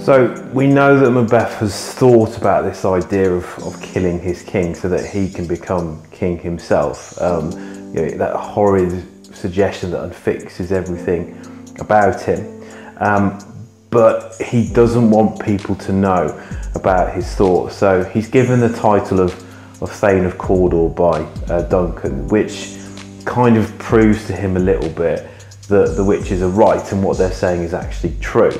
So we know that Macbeth has thought about this idea of killing his king so that he can become king himself. That horrid suggestion that unfixes everything about him. But he doesn't want people to know about his thoughts. So he's given the title of Thane of Cawdor by Duncan, which kind of proves to him a little bit that the witches are right and what they're saying is actually true.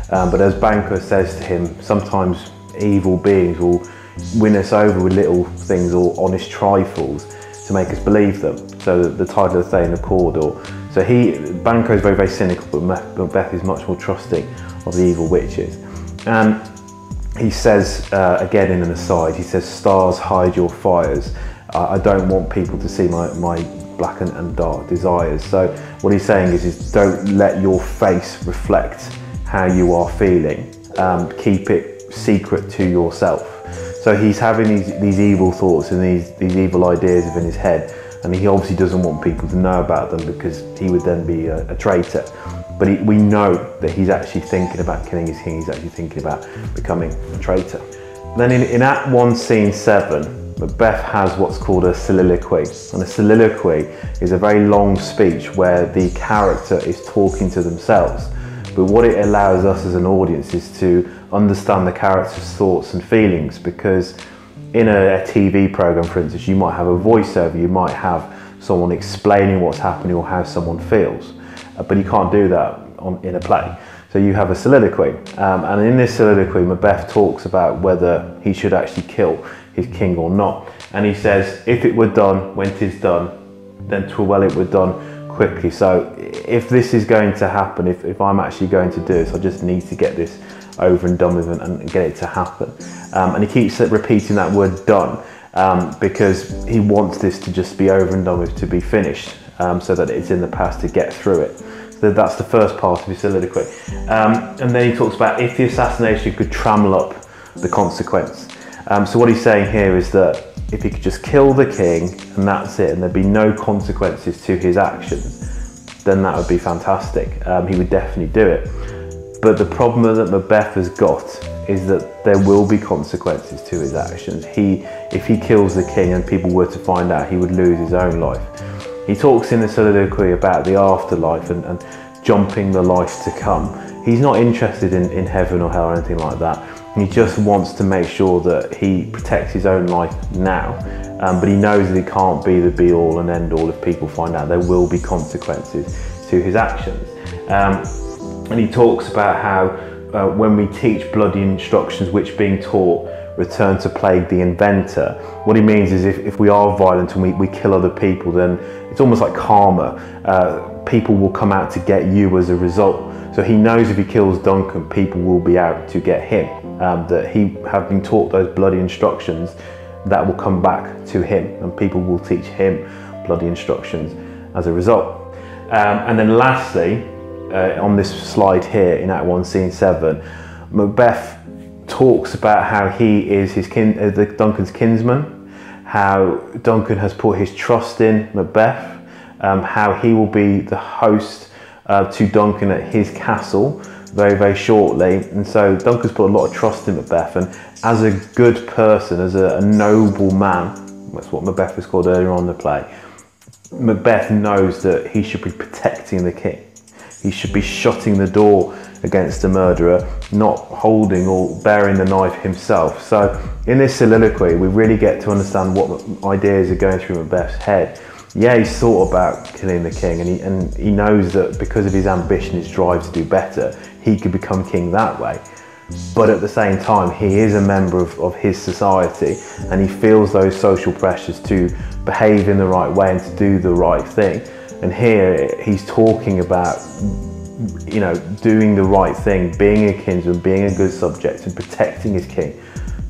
But as Banquo says to him, sometimes evil beings will win us over with little things or honest trifles to make us believe them. So the title of Thane of Cawdor. So Banquo is very, very cynical, but Macbeth is much more trusting of the evil witches. And he says, again in an aside, he says, "Stars, hide your fires. I don't want people to see my black and dark desires." So what he's saying is don't let your face reflect how you are feeling. Keep it secret to yourself. So he's having these evil thoughts and these evil ideas within his head, and he obviously doesn't want people to know about them because he would then be a traitor. But we know that he's actually thinking about killing his king. He's actually thinking about becoming a traitor. Then in Act 1, Scene 7, Macbeth has what's called a soliloquy. And a soliloquy is a very long speech where the character is talking to themselves. But what it allows us as an audience is to understand the character's thoughts and feelings, because in a TV program, for instance, you might have a voiceover, you might have someone explaining what's happening or how someone feels, but you can't do that in a play. So you have a soliloquy, and in this soliloquy, Macbeth talks about whether he should actually kill his king or not. And he says, "If it were done when 'tis done, then 'twere well it were done quickly." So if this is going to happen, if I'm actually going to do this, I just need to get this over and done with and get it to happen. And he keeps repeating that word "done" because he wants this to just be over and done with, to be finished, so that it's in the past to get through it. So that's the first part of his soliloquy. And then he talks about if the assassination could trammel up the consequence. So what he's saying here is that if he could just kill the king and that's it, and there'd be no consequences to his actions, then that would be fantastic. He would definitely do it. But the problem that Macbeth has got is that there will be consequences to his actions. If he kills the king and people were to find out, he would lose his own life. He talks in the soliloquy about the afterlife and jumping the life to come. He's not interested in heaven or hell or anything like that. He just wants to make sure that he protects his own life now. But he knows that it can't be the be all and end all if people find out. There will be consequences to his actions. And he talks about how when we teach bloody instructions which being taught return to plague the inventor. What he means is if we are violent and we kill other people, then it's almost like karma. People will come out to get you as a result. So he knows if he kills Duncan, people will be out to get him. That he have been taught those bloody instructions that will come back to him, and people will teach him bloody instructions as a result. And then lastly, on this slide here in Act 1, Scene 7, Macbeth talks about how he is Duncan's kinsman, how Duncan has put his trust in Macbeth, how he will be the host to Duncan at his castle very, very shortly. And so Duncan's put a lot of trust in Macbeth, and as a good person, as a noble man, that's what Macbeth was called earlier on in the play, Macbeth knows that he should be protecting the king. He should be shutting the door against the murderer, not holding or bearing the knife himself. So in this soliloquy, we really get to understand what ideas are going through Macbeth's head. Yeah, he's thought about killing the king, and he knows that because of his ambition, his drive to do better, he could become king that way. But at the same time, he is a member of his society, and he feels those social pressures to behave in the right way and to do the right thing. And here he's talking about, doing the right thing, being a kinsman, being a good subject, and protecting his king,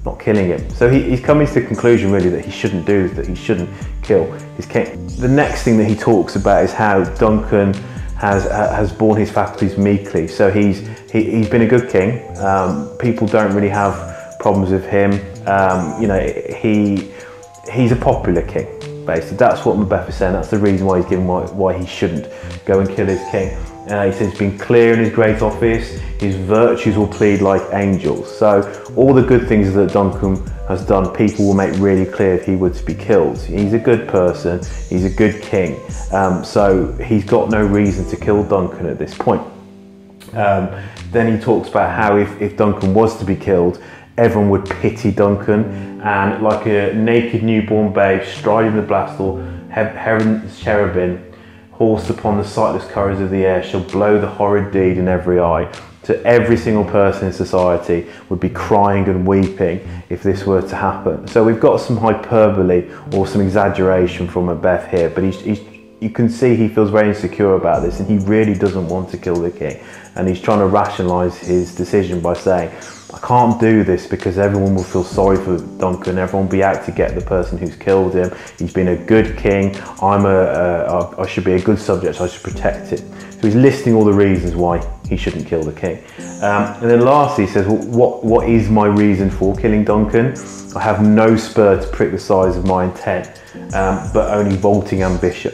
not killing him. So he's coming to the conclusion really that he shouldn't do this, that he shouldn't kill his king. The next thing that he talks about is how Duncan has borne his faculties meekly. So he's been a good king. People don't really have problems with him. He's a popular king. Basically, that's what Macbeth is saying. That's the reason why he's given why he shouldn't go and kill his king. He says he's been clear in his great office, his virtues will plead like angels. So all the good things that Duncan has done, people will make really clear if he were to be killed. He's a good person, he's a good king, so he's got no reason to kill Duncan at this point. Then he talks about how if Duncan was to be killed, everyone would pity Duncan, and like a naked newborn babe striding the blastal, heron's cherubim, horsed upon the sightless courage of the air, shall blow the horrid deed in every eye. So every single person in society would be crying and weeping if this were to happen. So we've got some hyperbole or some exaggeration from Macbeth here, but you can see he feels very insecure about this, and he really doesn't want to kill the king. And he's trying to rationalise his decision by saying, I can't do this because everyone will feel sorry for Duncan, everyone will be out to get the person who's killed him. He's been a good king, I should be a good subject, I should protect it. So he's listing all the reasons why he shouldn't kill the king. And then lastly he says, well, what is my reason for killing Duncan? I have no spur to prick the size of my intent, but only vaulting ambition,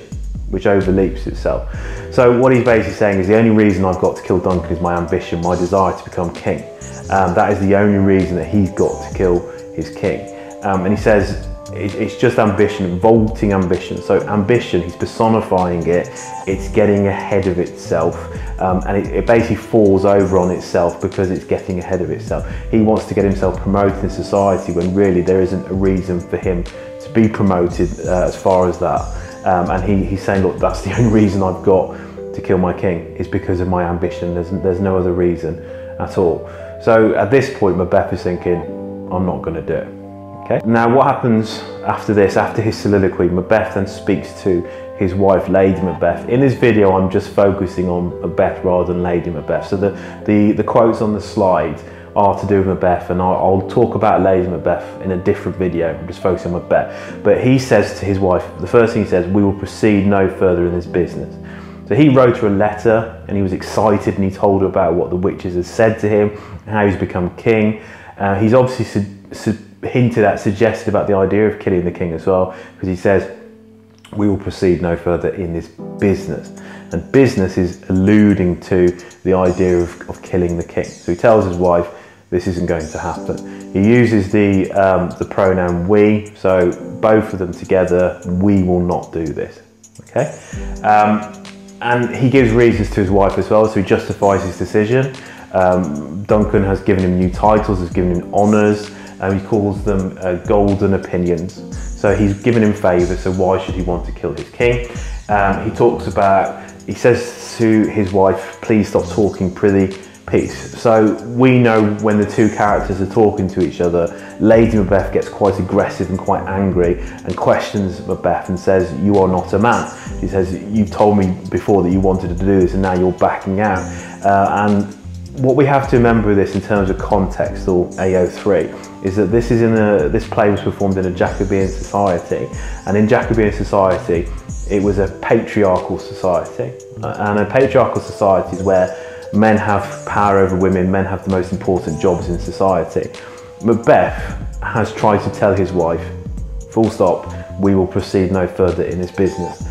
which overleaps itself. So what he's basically saying is the only reason I've got to kill Duncan is my ambition, my desire to become king. That is the only reason that he's got to kill his king. And he says it's just ambition, vaulting ambition. So ambition, he's personifying it, it's getting ahead of itself, and it basically falls over on itself because it's getting ahead of itself. He wants to get himself promoted in society when really there isn't a reason for him to be promoted as far as that. And he's saying, look, that's the only reason I've got to kill my king is because of my ambition. There's no other reason at all. So at this point, Macbeth is thinking, I'm not going to do it. Okay. Now what happens after this, after his soliloquy, Macbeth then speaks to his wife, Lady Macbeth. In this video, I'm just focusing on Macbeth rather than Lady Macbeth. So the quotes on the slide are to do with Macbeth, and I'll talk about Lady Macbeth in a different video. I'm just focusing on Macbeth. But he says to his wife, the first thing he says, we will proceed no further in this business. So he wrote her a letter and he was excited, and he told her about what the witches had said to him and how he's become king. He's obviously suggested about the idea of killing the king as well, because he says, we will proceed no further in this business. And business is alluding to the idea of killing the king. So he tells his wife, this isn't going to happen. He uses the pronoun we, so both of them together, we will not do this. Okay? And he gives reasons to his wife as well, so he justifies his decision. Duncan has given him new titles, has given him honours, he calls them golden opinions. So he's given him favours, so why should he want to kill his king? He says to his wife, please stop talking, prithee, peace. So we know when the two characters are talking to each other, Lady Macbeth gets quite aggressive and quite angry and questions Macbeth and says, you are not a man. She says, you told me before that you wanted to do this and now you're backing out. And what we have to remember with this in terms of context, or AO3, is that this play was performed in a Jacobean society, and in Jacobean society it was a patriarchal society, and a patriarchal society is where men have power over women, men have the most important jobs in society. Macbeth has tried to tell his wife, full stop, we will proceed no further in this business.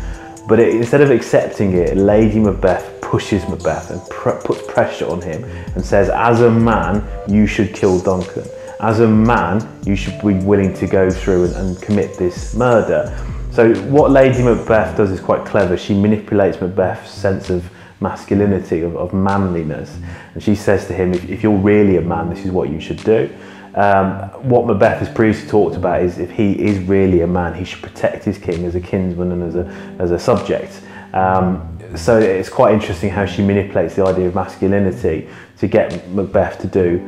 But instead of accepting it, Lady Macbeth pushes Macbeth and puts pressure on him and says, as a man, you should kill Duncan. As a man, you should be willing to go through and commit this murder. So what Lady Macbeth does is quite clever. She manipulates Macbeth's sense of masculinity, of manliness. And she says to him, if you're really a man, this is what you should do. What Macbeth has previously talked about is if he is really a man, he should protect his king as a kinsman and as a subject. So it's quite interesting how she manipulates the idea of masculinity to get Macbeth to do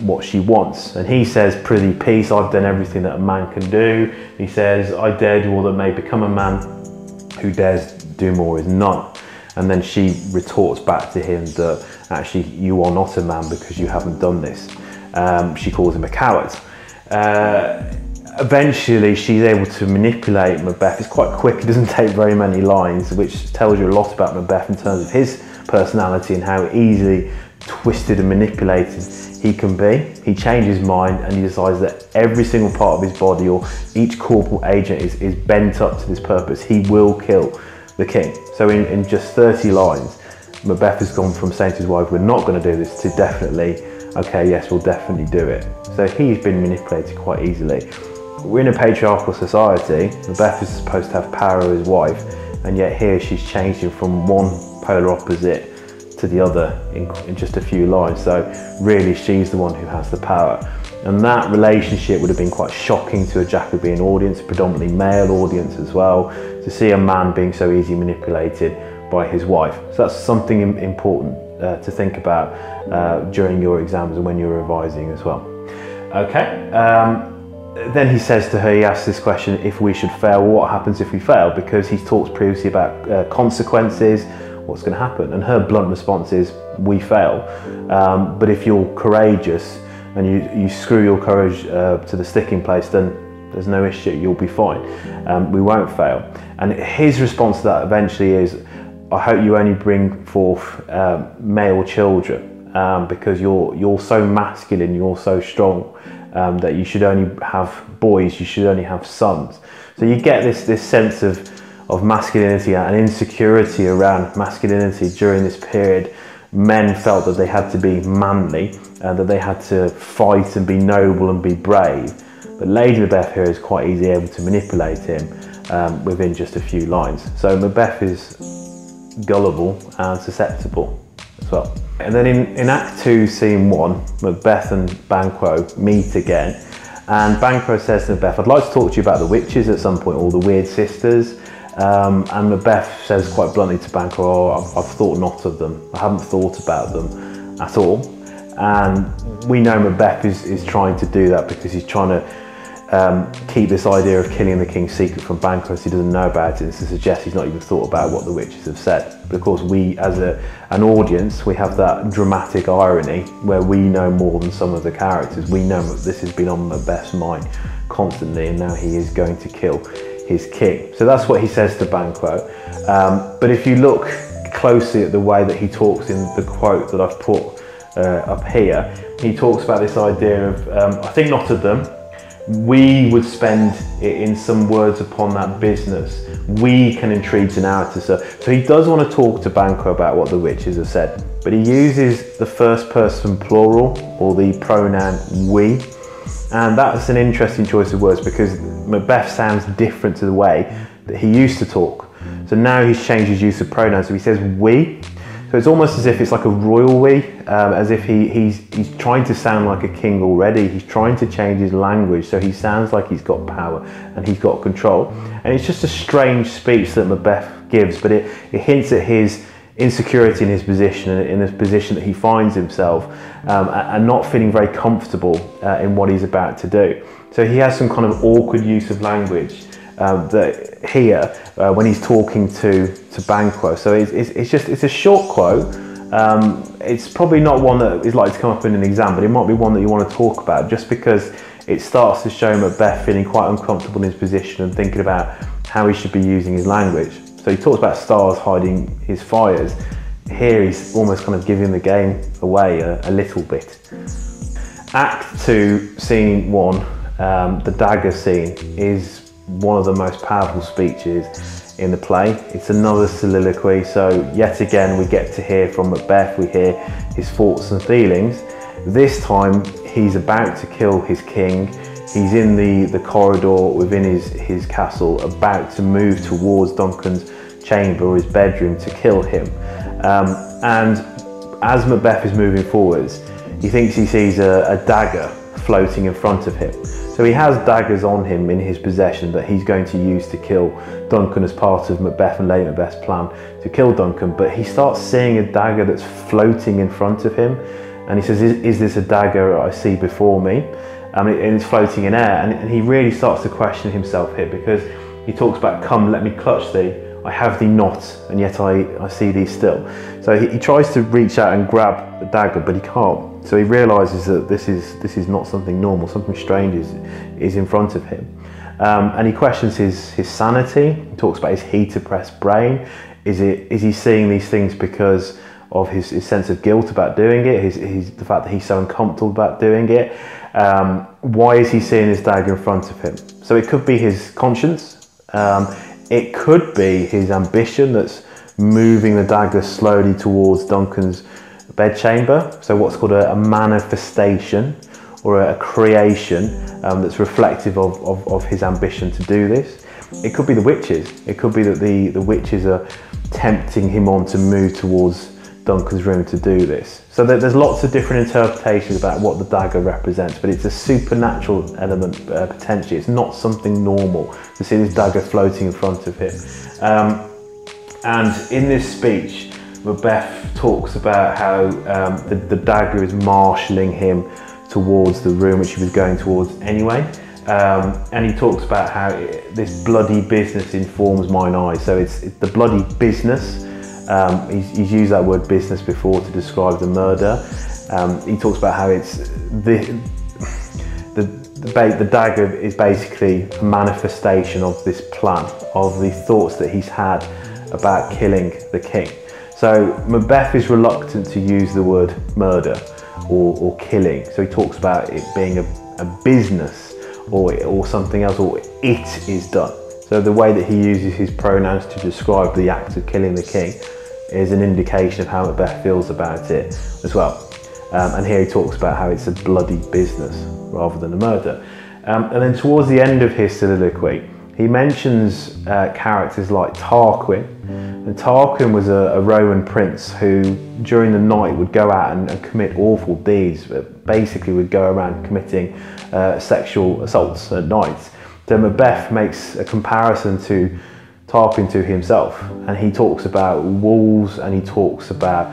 what she wants. And he says, prithee, peace, I've done everything that a man can do. He says, I dare do all that may become a man, who dares do more is none. And then she retorts back to him that actually you are not a man because you haven't done this. She calls him a coward. Eventually she's able to manipulate Macbeth. It's quite quick, it doesn't take very many lines, which tells you a lot about Macbeth in terms of his personality and how easily twisted and manipulated he can be, he changes his mind and he decides that every single part of his body or each corporal agent is bent up to this purpose. He will kill the king. So in just 30 lines, Macbeth has gone from saying to his wife, we're not going to do this, to definitely, okay, yes, we'll definitely do it. So he's been manipulated quite easily. We're in a patriarchal society. Macbeth is supposed to have power over his wife, and yet here she's changed him from one polar opposite to the other in just a few lines. So really she's the one who has the power. And that relationship would have been quite shocking to a Jacobean audience, a predominantly male audience as well, to see a man being so easily manipulated by his wife. So that's something important to think about during your exams and when you're revising as well. Okay. Then he says to her, he asks this question, if we should fail, what happens if we fail? Because he's talked previously about consequences, what's going to happen? And her blunt response is, we fail. But if you're courageous and you screw your courage to the sticking place, then there's no issue, you'll be fine. We won't fail. And his response to that eventually is, I hope you only bring forth male children because you're so masculine, you're so strong. That you should only have boys, you should only have sons. So you get this sense of masculinity and insecurity around masculinity during this period. Men felt that they had to be manly, that they had to fight and be noble and be brave. But Lady Macbeth here is quite easily able to manipulate him within just a few lines. So Macbeth is gullible and susceptible as well. And then in Act 2, Scene 1, Macbeth and Banquo meet again, and Banquo says to Macbeth, I'd like to talk to you about the witches at some point, or the weird sisters. And Macbeth says quite bluntly to Banquo, oh, I've thought not of them. I haven't thought about them at all. And we know Macbeth is trying to do that because he's trying to keep this idea of killing the king secret from Banquo, so he doesn't know about it, and to suggest he's not even thought about what the witches have said. But of course we, as an audience, we have that dramatic irony where we know more than some of the characters. We know that this has been on Macbeth's mind constantly, and now he is going to kill his king. So that's what he says to Banquo. But if you look closely at the way that he talks in the quote that I've put up here, he talks about this idea of, I think not of them, we would spend it in some words upon that business. We can intrigue the narrative. So he does want to talk to Banquo about what the witches have said, but he uses the first person plural, or the pronoun we. And that's an interesting choice of words because Macbeth sounds different to the way that he used to talk. So now he's changed his use of pronouns, so he says we. So it's almost as if it's like a royal we, as if he's trying to sound like a king already. He's trying to change his language so he sounds like he's got power and he's got control. And it's just a strange speech that Macbeth gives, but it hints at his insecurity in his position, in the position that he finds himself, and not feeling very comfortable in what he's about to do. So he has some kind of awkward use of language that here when he's talking to Banquo. So it's a short quote. It's probably not one that is likely to come up in an exam, but it might be one that you want to talk about just because it starts to show Macbeth feeling quite uncomfortable in his position and thinking about how he should be using his language. So he talks about stars hiding his fires. Here he's almost kind of giving the game away a little bit. Act 2, Scene 1, the Dagger Scene, is one of the most powerful speeches in the play. It's another soliloquy, so yet again we get to hear from Macbeth, we hear his thoughts and feelings. This time he's about to kill his king. He's in the corridor within his castle, about to move towards Duncan's chamber or his bedroom to kill him. And as Macbeth is moving forwards, he thinks he sees a dagger floating in front of him. So he has daggers on him in his possession that he's going to use to kill Duncan as part of Macbeth and Lady Macbeth's plan to kill Duncan. But he starts seeing a dagger that's floating in front of him, and he says, is this a dagger I see before me? And it's floating in air, and he really starts to question himself here because he talks about, come, let me clutch thee, I have thee not, and yet I see thee still. So he tries to reach out and grab the dagger, but he can't. So he realises that this is not something normal, something strange is in front of him. And he questions his sanity. He talks about his heat-oppressed brain. Is he seeing these things because of his sense of guilt about doing it, the fact that he's so uncomfortable about doing it. Why is he seeing his dagger in front of him? So it could be his conscience, it could be his ambition that's moving the dagger slowly towards Duncan's bedchamber. So what's called a manifestation or a creation that's reflective of his ambition to do this. It could be the witches. It could be that the witches are tempting him on to move towards Duncan's room to do this. So there's lots of different interpretations about what the dagger represents, but it's a supernatural element potentially. It's not something normal to see this dagger floating in front of him. And in this speech, Macbeth talks about how the dagger is marshalling him towards the room which he was going towards anyway. And he talks about how this bloody business informs mine eyes. So it's the bloody business. He's used that word business before to describe the murder. He talks about how it's the dagger is basically a manifestation of this plan, of the thoughts that he's had about killing the king. So Macbeth is reluctant to use the word murder or killing. So he talks about it being a business or something else, or it is done. So the way that he uses his pronouns to describe the act of killing the king is an indication of how Macbeth feels about it as well. And here he talks about how it's a bloody business rather than a murder. And then towards the end of his soliloquy, he mentions characters like Tarquin. And Tarquin was a Roman prince who during the night would go out and commit awful deeds, but basically would go around committing sexual assaults at night. So Macbeth makes a comparison to Tarquin to himself, and he talks about wolves and he talks about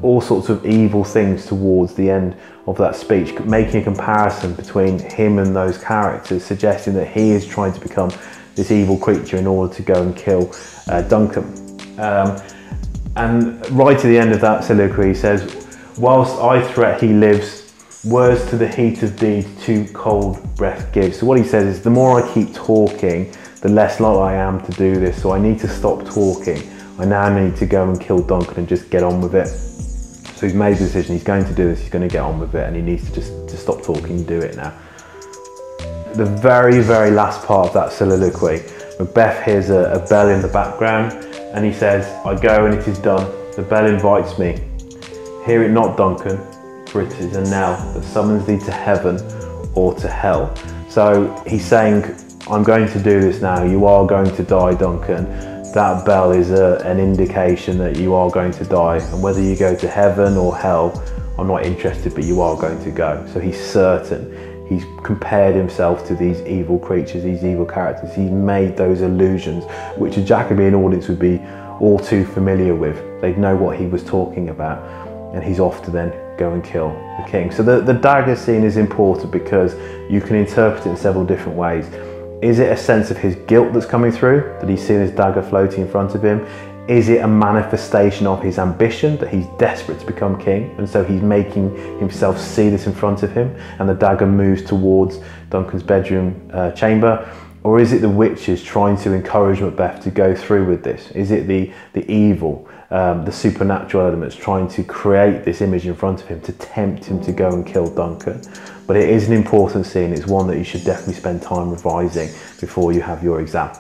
all sorts of evil things towards the end of that speech, making a comparison between him and those characters, suggesting that he is trying to become this evil creature in order to go and kill Duncan. And right to the end of that soliloquy he says, "Whilst I threat he lives, words to the heat of deed to cold breath gives." So what he says is, the more I keep talking, the less likely I am to do this, so I need to stop talking. I now need to go and kill Duncan and just get on with it. So he's made the decision, he's going to do this, he's going to get on with it, and he needs to just stop talking and do it now. The very, very last part of that soliloquy, Macbeth hears a bell in the background, and he says, "I go and it is done. The bell invites me. Hear it not, Duncan, for it is a knell that summons thee to heaven or to hell." So he's saying, I'm going to do this now. You are going to die, Duncan. That bell is an indication that you are going to die, and whether you go to heaven or hell, I'm not interested, but you are going to go. So he's certain. He's compared himself to these evil creatures, these evil characters. He's made those allusions, which a Jacobean audience would be all too familiar with. They'd know what he was talking about, and he's off to then go and kill the king. So the dagger scene is important because you can interpret it in several different ways. Is it a sense of his guilt that's coming through, that he's seeing his dagger floating in front of him? Is it a manifestation of his ambition, that he's desperate to become king, and so he's making himself see this in front of him, and the dagger moves towards Duncan's bedroom chamber? Or is it the witches trying to encourage Macbeth to go through with this? Is it the evil, the supernatural elements trying to create this image in front of him to tempt him to go and kill Duncan? But it is an important scene. It's one that you should definitely spend time revising before you have your exam.